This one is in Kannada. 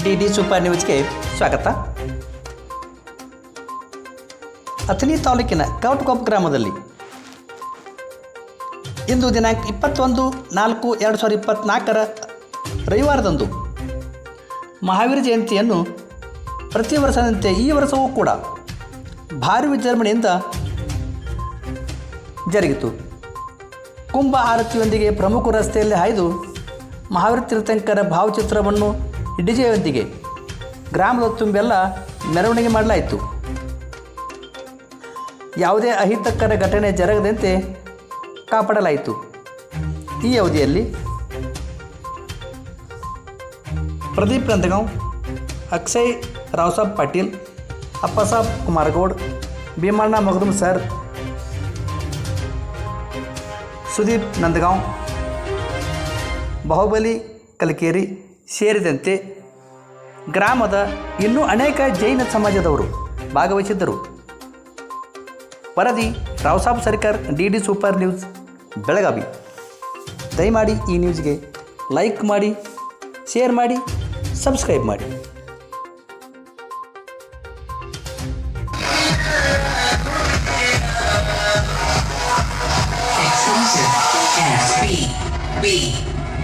ಡಿ ಸೂಪರ್ ನ್ಯೂಸ್ಗೆ ಸ್ವಾಗತ. ಅಥಣಿ ತಾಲೂಕಿನ ಕವಟಕೊಪ್ಪ ಗ್ರಾಮದಲ್ಲಿ ಇಂದು ದಿನಾಂಕ 21/4/2024 ರವಿವಾರದಂದು ಮಹಾವೀರ ಜಯಂತಿಯನ್ನು ಪ್ರತಿ ವರ್ಷದಂತೆ ಈ ವರ್ಷವೂ ಕೂಡ ಭಾರಿ ವಿಜೃಂಭಣೆಯಿಂದ ಜರುಗಿತು. ಕುಂಭ ಆರತಿಯೊಂದಿಗೆ ಪ್ರಮುಖ ರಸ್ತೆಯಲ್ಲಿ ಹಾಯ್ದು ಮಹಾವೀರ ತೀರ್ಥಂಕರ ಭಾವಚಿತ್ರವನ್ನು ಡಿಜೆಯೊಂದಿಗೆ ಗ್ರಾಮದ ತುಂಬೆಲ್ಲ ಮೆರವಣಿಗೆ ಮಾಡಲಾಯಿತು. ಯಾವುದೇ ಅಹಿತಕರ ಘಟನೆ ಜರಗದಂತೆ ಕಾಪಾಡಲಾಯಿತು. ಈ ಅವಧಿಯಲ್ಲಿ ಪ್ರದೀಪ್ ನಂದಗಾಂವ್, ಅಕ್ಷಯ್ ರಾವ್ಸಾಬ್ ಪಾಟೀಲ್, ಅಪ್ಪಸಾಬ್ ಕುಮಾರಗೌಡ್, ಭೀಮಣ್ಣ ಮಗದುಮ್ ಸರ್, ಸುದೀಪ್ ನಂದಗಾಂವ್, ಬಾಹುಬಲಿ ಕಲಕೇರಿ ಸೇರಿದಂತೆ ಗ್ರಾಮದ ಇನ್ನೂ ಅನೇಕ ಜೈನ ಸಮಾಜದವರು ಭಾಗವಹಿಸಿದ್ದರು. ವರದಿ ರಾವ್ಸಾಬ್ ಸರ್ಕಾರ್, ಡಿ ಸೂಪರ್ ನ್ಯೂಸ್, ಬೆಳಗಾವಿ. ದಯಮಾಡಿ ಈ ನ್ಯೂಸ್ಗೆ ಲೈಕ್ ಮಾಡಿ, ಶೇರ್ ಮಾಡಿ, ಸಬ್ಸ್ಕ್ರೈಬ್ ಮಾಡಿ.